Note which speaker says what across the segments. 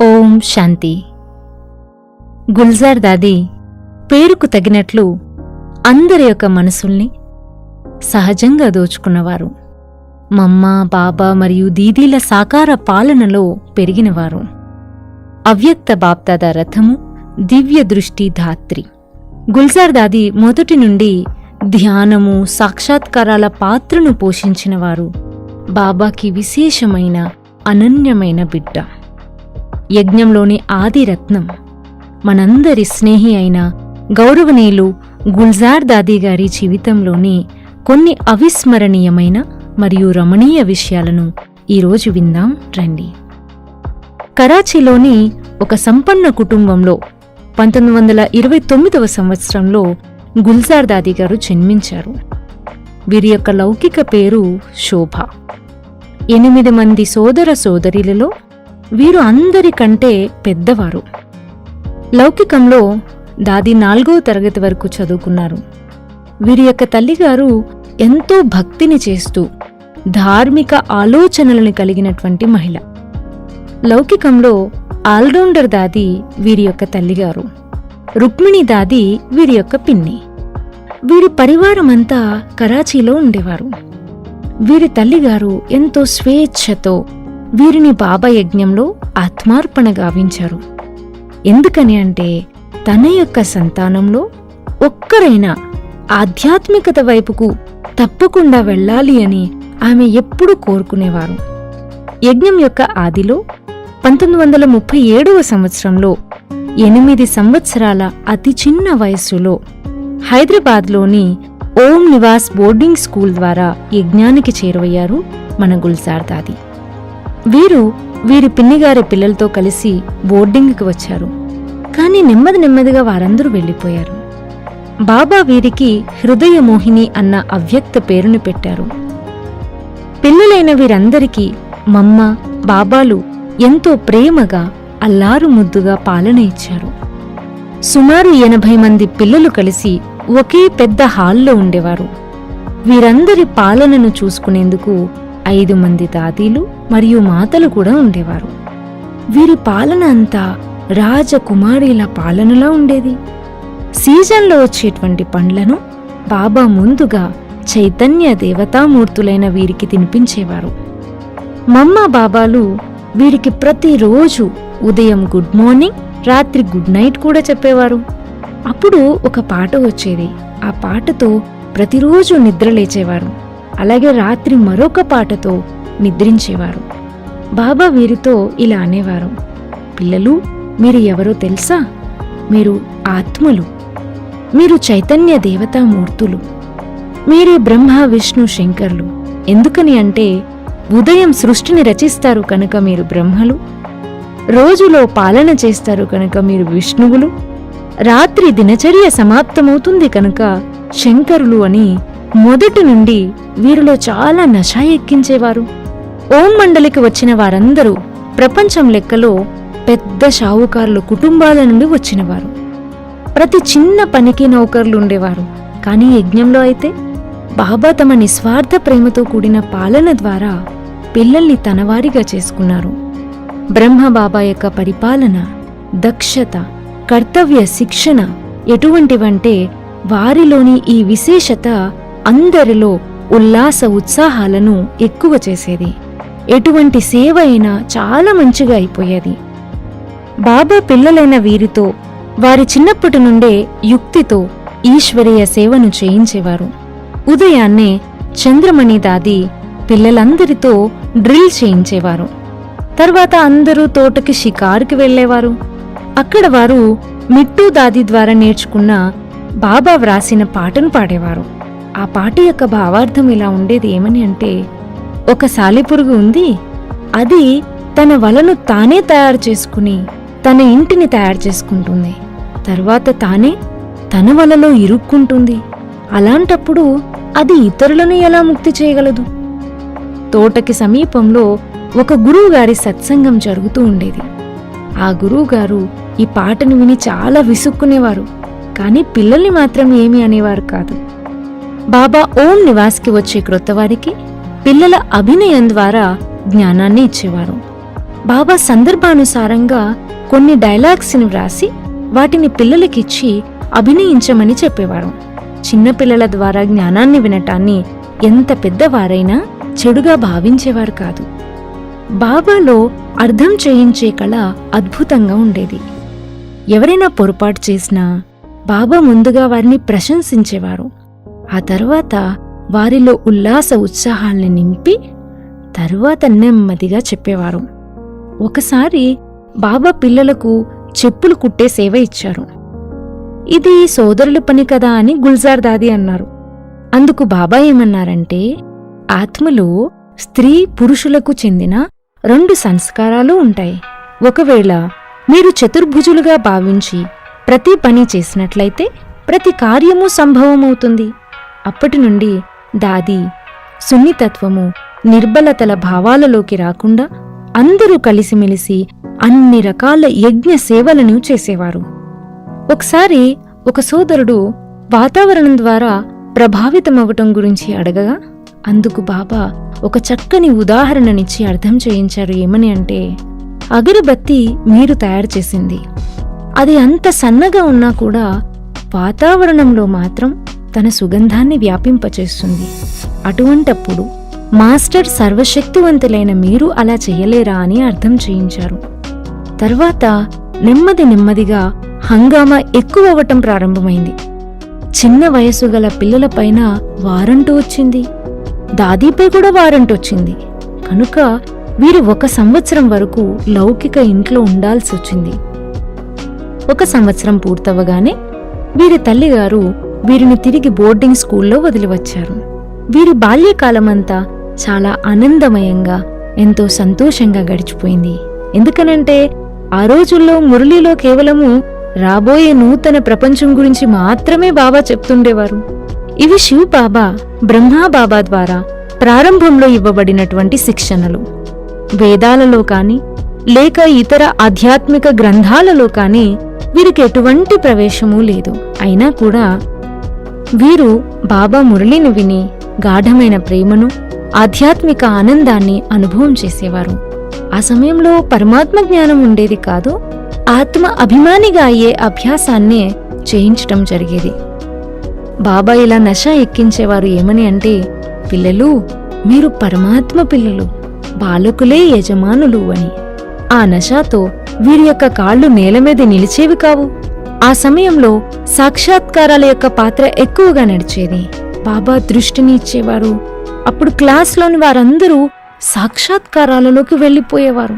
Speaker 1: ఓం శాంతి. గుల్జార్ దాది పేరుకు తగినట్లు అందరి యొక్క మనసుల్ని సహజంగా దోచుకున్నవారు. మమ్మ, బాబా మరియు దీదీల సాకార పాలనలో పెరిగినవారు. అవ్యక్త బాప్దాదా రథము, దివ్య దృష్టి ధాత్రి. గుల్జార్ దాది మొదటి నుండి ధ్యానము, సాక్షాత్కారాల పాత్రను పోషించినవారు. బాబాకి విశేషమైన అనన్యమైన బిడ్డ. యజ్ఞంలోని ఆది రత్నం, మనందరి స్నేహి అయిన గౌరవనీయులు గుల్జార్ దాది గారి జీవితంలోని కొన్ని అవిస్మరణీయమైన మరియు రమణీయ విషయాలను ఈరోజు విందాం రండి. కరాచీలోని ఒక సంపన్న కుటుంబంలో 1929వ సంవత్సరంలో గుల్జార్ దాది గారు జన్మించారు. వీరి యొక్క లౌకిక పేరు శోభ. 8 మంది సోదర సోదరీలలో వీరు అందరికంటే పెద్దవారు. లౌకికంలో దాది 4వ తరగతి వరకు చదువుకున్నారు. వీరి యొక్క తల్లిగారు ఎంతో భక్తిని చేస్తూ ధార్మిక ఆలోచనలను కలిగినటువంటి మహిళ. లౌకికంలో ఆల్రౌండర్ దాది వీరి యొక్క తల్లిగారు. రుక్మిణి దాది వీరి యొక్క పిన్ని. వీరి పరివారమంతా కరాచీలో ఉండేవారు. వీరి తల్లిగారు ఎంతో స్వేచ్ఛతో వీరిని బాబా యజ్ఞంలో ఆత్మార్పణ గావించారు. ఎందుకని అంటే తన యొక్క సంతానంలో ఒక్కరైనా ఆధ్యాత్మికత వైపుకు తప్పకుండా వెళ్ళాలి అని ఆమె ఎప్పుడూ కోరుకునేవారు. యజ్ఞం యొక్క ఆదిలో 1937వ సంవత్సరంలో 8 సంవత్సరాల అతి చిన్న వయస్సులో హైదరాబాద్లోని ఓం నివాస్ బోర్డింగ్ స్కూల్ ద్వారా యజ్ఞానికి చేరువయ్యారు మన గుల్జార్ దాది. వీరు వీరి పిన్నిగారి పిల్లలతో కలిసి బోర్డింగ్కి వచ్చారు. కానీ నెమ్మదిగా వారందరూ వెళ్ళిపోయారు. బాబా వీరికి హృదయ మోహిని అన్న అవ్యక్త పేరును పెట్టారు. పిల్లలైన వీరందరికీ మమ్మ, బాబాలు ఎంతో ప్రేమగా అల్లారు ముద్దుగా పాలన ఇచ్చారు. సుమారు 80 మంది పిల్లలు కలిసి ఒకే పెద్ద హాల్లో ఉండేవారు. వీరందరి పాలనను చూసుకునేందుకు 5 మంది దాదీలు మరియు మాతలు కూడా ఉండేవారు. వీరి పాలన అంతా రాజకుమారీల పాలనలా ఉండేది. సీజన్లో వచ్చేటువంటి పండ్లను బాబా ముందుగా చైతన్య దేవతామూర్తులైన వీరికి తినిపించేవారు. మమ్మ, బాబాలు వీరికి ప్రతిరోజు ఉదయం గుడ్ మార్నింగ్, రాత్రి గుడ్ నైట్ కూడా చెప్పేవారు. అప్పుడు ఒక పాట వచ్చేది. ఆ పాటతో ప్రతిరోజు నిద్రలేచేవారు. అలాగే రాత్రి మరొక పాటతో నిద్రించేవారు. బాబా వీరితో ఇలా అనేవారు, పిల్లలు, మీరు ఎవరో తెలుసా? మీరు ఆత్మలు. మీరు చైతన్య దేవతామూర్తులు. మీరే బ్రహ్మ, విష్ణు, శంకర్లు. ఎందుకని అంటే ఉదయం సృష్టిని రచిస్తారు కనుక మీరు బ్రహ్మలు, రోజులో పాలన చేస్తారు కనుక మీరు విష్ణువులు, రాత్రి దినచర్య సమాప్తమవుతుంది కనుక శంకరులు అని మొదటి నుండి వీరిలో చాలా నష ఎక్కించేవారు. ఓం మండలికి వచ్చిన వారందరూ ప్రపంచం లెక్కలో పెద్ద షావుకారుల కుటుంబాల నుండి వచ్చినవారు. ప్రతి చిన్న పనికి నౌకర్లు ఉండేవారు. కానీ యజ్ఞంలో అయితే బాబా తమ నిస్వార్థ ప్రేమతో కూడిన పాలన ద్వారా పిల్లల్ని తనవారిగా చేసుకున్నారు. బ్రహ్మ బాబా యొక్క పరిపాలన, దక్షత, కర్తవ్య శిక్షణ ఎటువంటివంటే వారిలోని ఈ విశేషత అందరిలో ఉల్లాస ఉత్సాహాలను ఎక్కువ చేసేది. ఎటువంటి సేవ అయినా చాలా మంచిగా అయిపోయేది. బాబా పిల్లలైన వీరితో వారి చిన్నప్పటి నుండే యుక్తితో ఈశ్వరీయ సేవను చేయించేవారు. ఉదయాన్నే చంద్రమణి దాది పిల్లలందరితో డ్రిల్ చేయించేవారు. తర్వాత అందరూ తోటకి షికారుకి వెళ్లేవారు. అక్కడ వారు మిట్టూ దాది ద్వారా నేర్చుకున్న బాబా వ్రాసిన పాటను పాడేవారు. ఆ పాట యొక్క భావార్థం ఇలా ఉండేది. ఏమని అంటే, ఒక సాలెపురుగు ఉంది. అది తన వలను తానే తయారు చేసుకుని తన ఇంటిని తయారు చేసుకుంటుంది. తర్వాత తానే తన వలలో ఇరుక్కుంటుంది. అలాంటప్పుడు అది ఇతరులను ఎలా ముక్తి చేయగలదు? తోటకి సమీపంలో ఒక గురువుగారి సత్సంగం జరుగుతూ ఉండేది. ఆ గురువుగారు ఈ పాటను విని చాలా విసుక్కునేవారు. కానీ పిల్లల్ని మాత్రం ఏమీ అనేవారు కాదు. బాబా ఓం నివాస్కి వచ్చే క్రొత్తవారికి పిల్లల అభినయం ద్వారా జ్ఞానాన్ని ఇచ్చేవారు. బాబా సందర్భానుసారంగా కొన్ని డైలాగ్స్ని వ్రాసి వాటిని పిల్లలకిచ్చి అభినయించమని చెప్పేవారు. చిన్నపిల్లల ద్వారా జ్ఞానాన్ని వినటాన్ని ఎంత పెద్దవారైనా చెడుగా భావించేవారు కాదు. బాబాలో అర్థం చేయించే కళ అద్భుతంగా ఉండేది. ఎవరైనా పొరపాటు చేసినా బాబా ముందుగా వారిని ప్రశంసించేవారు. ఆ తర్వాత వారిలో ఉల్లాస ఉత్సాహాల్ని నింపి తరువాత నెమ్మదిగా చెప్పేవారు. ఒకసారి బాబా పిల్లలకు చెప్పులు కుట్టే సేవ ఇచ్చారు. ఇది సోదరుల పని కదా అని గుల్జార్ దాది అన్నారు. అందుకు బాబా ఏమన్నారంటే, ఆత్మలో స్త్రీ పురుషులకు చెందిన 2 సంస్కారాలు ఉంటాయి. ఒకవేళ మీరు చతుర్భుజులుగా భావించి ప్రతి పని చేసినట్లయితే ప్రతి కార్యము సంభవమవుతుంది. అప్పటి నుండి దాది సున్నితత్వము, నిర్బలతల భావాలలోకి రాకుండా అందరూ కలిసిమెలిసి అన్ని రకాల యజ్ఞ సేవలను చేసేవారు. ఒకసారి ఒక సోదరుడు వాతావరణం ద్వారా ప్రభావితమవటం గురించి అడగగా అందుకు బాబా ఒక చక్కని ఉదాహరణనిచ్చి అర్థం చేయించారు. ఏమని అంటే, అగరబత్తి మీరు తయారు చేసింది. అది అంత సన్నగా ఉన్నా కూడా వాతావరణంలో మాత్రం తన సుగంధాన్ని వ్యాపింపచేస్తుంది. అటువంటప్పుడు మాస్టర్ సర్వశక్తివంతులైన మీరు అలా చెయ్యలేరా అని అర్థం చేయించారు. తర్వాత నెమ్మదిగా హంగామా ఎక్కువవటం ప్రారంభమైంది. చిన్న వయసు గల పిల్లలపైన వారంటూ వచ్చింది. దాదీపై కూడా వారంటూ వచ్చింది. కనుక వీరు 1 సంవత్సరం వరకు లౌకిక ఇంట్లో ఉండాల్సి వచ్చింది. 1 సంవత్సరం పూర్తవగానే వీరి తల్లిగారు వీరిని తిరిగి బోర్డింగ్ స్కూల్లో వదిలివచ్చారు. వీరి బాల్యకాలమంతా చాలా ఆనందమయంగా, ఎంతో సంతోషంగా గడిచిపోయింది. ఎందుకనంటే ఆ రోజుల్లో మురళిలో కేవలము రాబోయే నూతన ప్రపంచం గురించి మాత్రమే బాబా చెప్తుండేవారు. ఇవి శివ్ బాబా, బ్రహ్మా బాబా ద్వారా ప్రారంభంలో ఇవ్వబడినటువంటి శిక్షణలు. వేదాలలో కాని లేక ఇతర ఆధ్యాత్మిక గ్రంథాలలో కాని వీరికి ఎటువంటి ప్రవేశమూ లేదు. అయినా కూడా వీరు బాబా మురళిని విని గాఢమైన ప్రేమను, ఆధ్యాత్మిక ఆనందాన్ని అనుభవం చేసేవారు. ఆ సమయంలో పరమాత్మ జ్ఞానం ఉండేది కాదు. ఆత్మ అభిమానిగా అయ్యే అభ్యాసాన్నే చేయించటం జరిగేది. బాబా ఇలా నశ ఎక్కించేవారు. ఏమని అంటే, పిల్లలు, మీరు పరమాత్మ పిల్లలు, బాలకులే యజమానులు అని. ఆ నశాతో వీరి యొక్క కాళ్ళు నేల మీద నిలిచేవి కావు. ఆ సమయంలో సాక్షాత్కారాల యొక్క పాత్ర ఎక్కువగా నడిచేది. బాబా దృష్టిని ఇచ్చేవారు. అప్పుడు క్లాస్లోని వారందరూ సాక్షాత్కారాలలోకి వెళ్ళిపోయేవారు.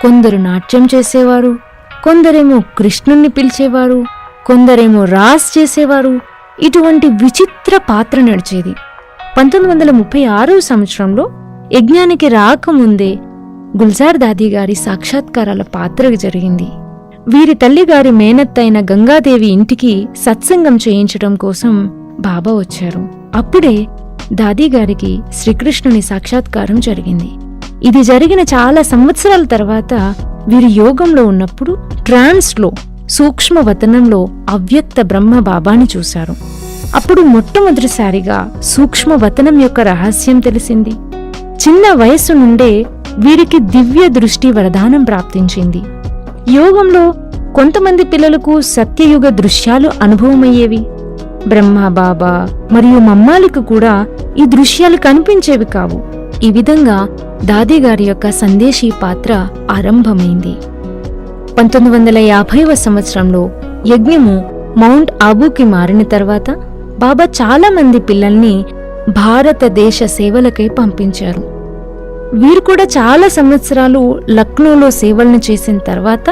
Speaker 1: కొందరు నాట్యం చేసేవారు, కొందరేమో కృష్ణుణ్ణి పిలిచేవారు, కొందరేమో రాస్ చేసేవారు. ఇటువంటి విచిత్ర పాత్ర నడిచేది. 1936 సంవత్సరంలో యజ్ఞానికి రాకముందే గుల్జార్ దాది గారి సాక్షాత్కారాల పాత్ర జరిగింది. వీరి తల్లిగారి మేనత్తైన గంగాదేవి ఇంటికి సత్సంగం చేయించడం కోసం బాబా వచ్చారు. అప్పుడే దాదీగారికి శ్రీకృష్ణుని సాక్షాత్కారం జరిగింది. ఇది జరిగిన చాలా సంవత్సరాల తర్వాత వీరు యోగంలో ఉన్నప్పుడు ట్రాన్స్లో సూక్ష్మవతనంలో అవ్యక్త బ్రహ్మ బాబాని చూశారు. అప్పుడు మొట్టమొదటిసారిగా సూక్ష్మవతనం యొక్క రహస్యం తెలిసింది. చిన్న వయస్సు నుండే వీరికి దివ్య దృష్టి వరదానం ప్రాప్తించింది. యోగంలో కొంతమంది పిల్లలకు సత్యయుగ దృశ్యాలు అనుభవమయ్యేవి. బ్రహ్మ బాబా మరియు మమ్మాలకు కూడా ఈ దృశ్యాలు కనిపించేవి కావు. ఈ విధంగా దాదీగారి యొక్క సందేశీ పాత్ర ఆరంభమైంది. 1950వ సంవత్సరంలో యజ్ఞము మౌంట్ ఆబూకి మారిన తర్వాత బాబా చాలా మంది పిల్లల్ని భారతదేశ సేవలకై పంపించారు. వీరు కూడా చాలా సంవత్సరాలు లక్నోలో సేవలను చేసిన తర్వాత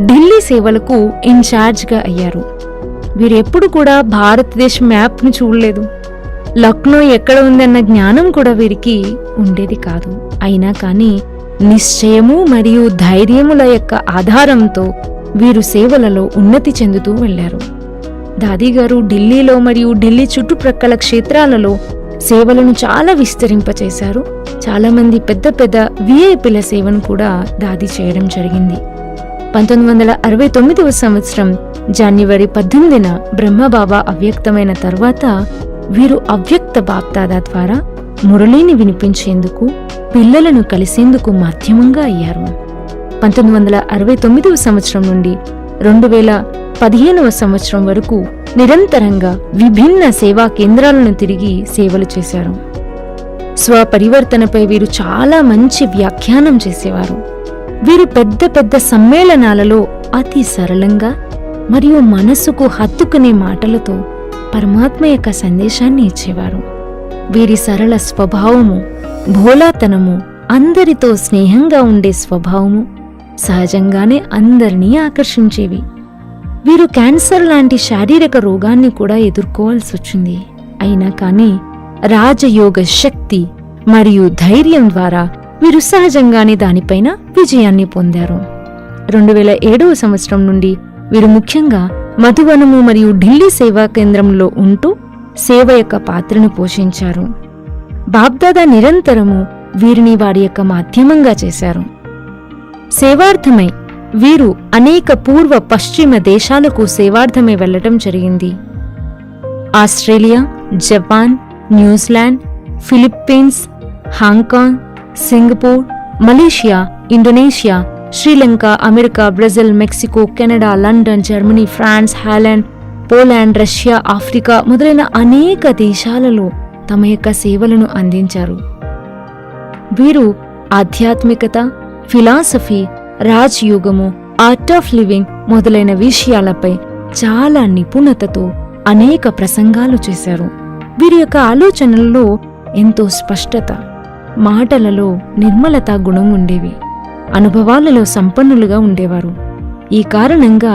Speaker 1: ఢిల్లీ సేవలకు ఇన్ఛార్జ్గా అయ్యారు. వీరెప్పుడు కూడా భారతదేశ మ్యాప్ను చూడలేదు. లక్నో ఎక్కడ ఉందన్న జ్ఞానం కూడా వీరికి ఉండేది కాదు. అయినా కానీ నిశ్చయము మరియు ధైర్యముల యొక్క ఆధారంతో వీరు సేవలలో ఉన్నతి చెందుతూ వెళ్లారు. దాదీగారు ఢిల్లీలో మరియు ఢిల్లీ చుట్టుప్రక్కల క్షేత్రాలలో సేవలను చాలా విస్తరింపచేశారు. చాలామంది పెద్ద పెద్ద విఐపిల సేవను కూడా దాది చేయడం జరిగింది. 1969వ సంవత్సరం జనవరి 18న బ్రహ్మబాబా అవ్యక్తమైన తర్వాత వీరు అవ్యక్త బాప్దాదా ద్వారా మురళిని వినిపించేందుకు, పిల్లలను కలిసేందుకు మాధ్యమంగా అయ్యారు. 1969వ సంవత్సరం నుండి 2015వ సంవత్సరం వరకు నిరంతరంగా విభిన్న సేవా కేంద్రాలను తిరిగి సేవలు చేశారు. స్వపరివర్తనపై వీరు చాలా మంచి వ్యాఖ్యానం చేసేవారు. వీరు పెద్ద పెద్ద సమ్మేళనాలలో అతి సరళంగా మరియు మనసుకు హత్తుకునే మాటలతో పరమాత్మ యొక్క సందేశాన్ని ఇచ్చేవారు. వీరి సరళ స్వభావము, భోలాతనము, అందరితో స్నేహంగా ఉండే స్వభావము సహజంగానే అందరినీ ఆకర్షించేవి. వీరు క్యాన్సర్ లాంటి శారీరక రోగాన్ని కూడా ఎదుర్కోవాల్సి వచ్చింది. అయినా కానీ రాజయోగ శక్తి మరియు ధైర్యం ద్వారా వీరు సహజంగానే దానిపైన విజయాన్ని పొందారు. 2007వ సంవత్సరం నుండి వీరు ముఖ్యంగా మధువనము మరియు ఢిల్లీ సేవా కేంద్రంలో ఉంటూ సేవ యొక్క పాత్రను పోషించారు. బాబ్దాదా నిరంతరము వీరిని వారి యొక్క మాధ్యమంగా చేశారు. సేవార్థమై వీరు అనేక పూర్వ పశ్చిమ దేశాలకు సేవార్థమై వెళ్లటం జరిగింది. Australia, Japan, New Zealand, Philippines, Hong Kong, Singapore, Malaysia, Indonesia, Sri Lanka, America, Brazil, Mexico, Canada, London, Germany, France, Holland, Poland, Russia, Africa మొదలైన అనేక దేశాలలో తమ యొక్క సేవలను అందించారు. వీరు ఆధ్యాత్మికత, ఫిలాసఫీ, రాజయోగము, ఆర్ట్ ఆఫ్ లివింగ్ మొదలైన విషయాలపై చాలా నిపుణతతో అనేక ప్రసంగాలు చేశారు. వీరి యొక్క ఆలోచనలలో ఎంతో స్పష్టత, మాటలలో నిర్మలత గుణం ఉండేవి. అనుభవాలలో సంపన్నులుగా ఉండేవారు. ఈ కారణంగా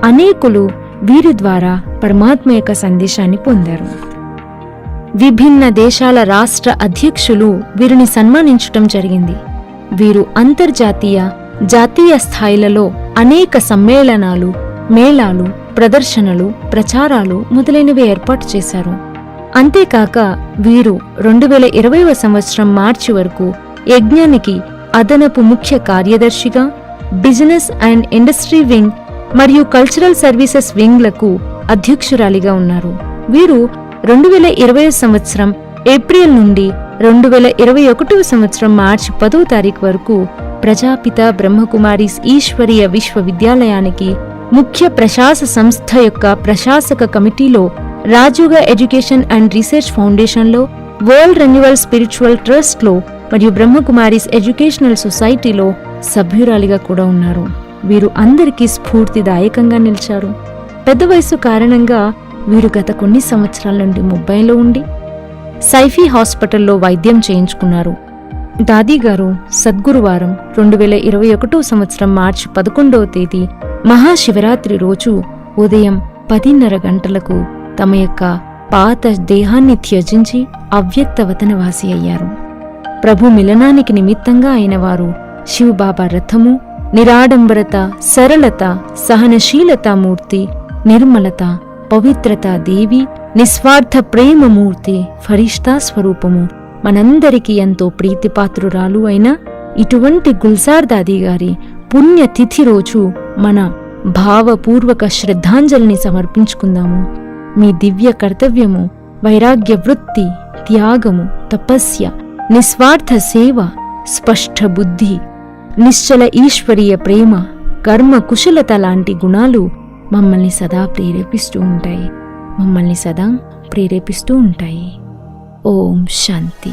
Speaker 1: అనేకులు వీరి ద్వారా పరమాత్మ యొక్క సందేశాన్ని పొందారు. విభిన్న దేశాల రాష్ట్ర అధ్యక్షులు వీరిని సన్మానించటం జరిగింది. వీరు అంతర్జాతీయ, జాతీయ స్థాయిలలో అనేక సమ్మేళనాలు, మేళాలు, ప్రదర్శనలు, ప్రచారాలు మొదలైనవి ఏర్పాటు చేశారు. అంతేకాక వీరు 2020వ సంవత్సరం మార్చి వరకు యజ్ఞానికి అదనపు ముఖ్య కార్యదర్శిగా, బిజినెస్ అండ్ ఇండస్ట్రీ వింగ్ మరియు కల్చరల్ సర్వీసెస్ వింగ్లకు అధ్యక్షురాలిగా ఉన్నారు. వీరు 2020 సంవత్సరం ఏప్రిల్ నుండి 2021వ సంవత్సరం మార్చి 10వ తారీఖు వరకు ప్రజాపిత బ్రహ్మకుమారీస్ ఈశ్వరీయ విశ్వవిద్యాలయానికి ముఖ్య ప్రశాస సంస్థ యొక్క ప్రశాసక కమిటీలో, రాజయోగ ఎడ్యుకేషన్ అండ్ రీసెర్చ్ ఫౌండేషన్లో, వరల్డ్ రెన్యువల్ స్పిరిచువల్ ట్రస్ట్లో మరియు బ్రహ్మకుమారీస్ ఎడ్యుకేషనల్ సొసైటీలో సభ్యురాలిగా కూడా ఉన్నారు. వీరు అందరికీ స్ఫూర్తిదాయకంగా నిలిచారు. పెద్ద వయసు కారణంగా వీరు గత కొన్ని సంవత్సరాల నుండి ముంబైలో ఉండి సైఫీ హాస్పిటల్లో వైద్యం చేయించుకున్నారు. దాదీగారు సద్గురువారం 2021 సంవత్సరం మార్చి 11వ తేదీ మహాశివరాత్రి రోజు ఉదయం 10:30 గంటలకు తమ యొక్క పాత దేహాన్ని త్యజించి అవ్యక్త వతనవాసి అయ్యారు. ప్రభు మిలనానికి నిమిత్తంగా అయిన వారు శివబాబా రథము, నిరాడంబరత, సరళత, సహనశీలతామూర్తి, నిర్మలత, పవిత్రత దేవి, నిస్వార్థ ప్రేమమూర్తి, ఫరిష్తా స్వరూపము, మనందరికీ ఎంతో ప్రీతిపాత్రురాలు అయిన ఇటువంటి గుల్జార్ దాదీ గారి పుణ్యతిథి రోజు మన భావపూర్వక శ్రద్ధాంజలిని సమర్పించుకుందాము. మీ దివ్య కర్తవ్యము, వైరాగ్య వృత్తి, త్యాగము, తపస్య, నిస్వార్థ సేవ, స్పష్ట బుద్ధి, నిశ్చల ఈశ్వరీయ ప్రేమ, కర్మ కుశలత లాంటి గుణాలు మమ్మల్ని సదా ప్రేరేపిస్తూ ఉంటాయి. ఓం శాంతి.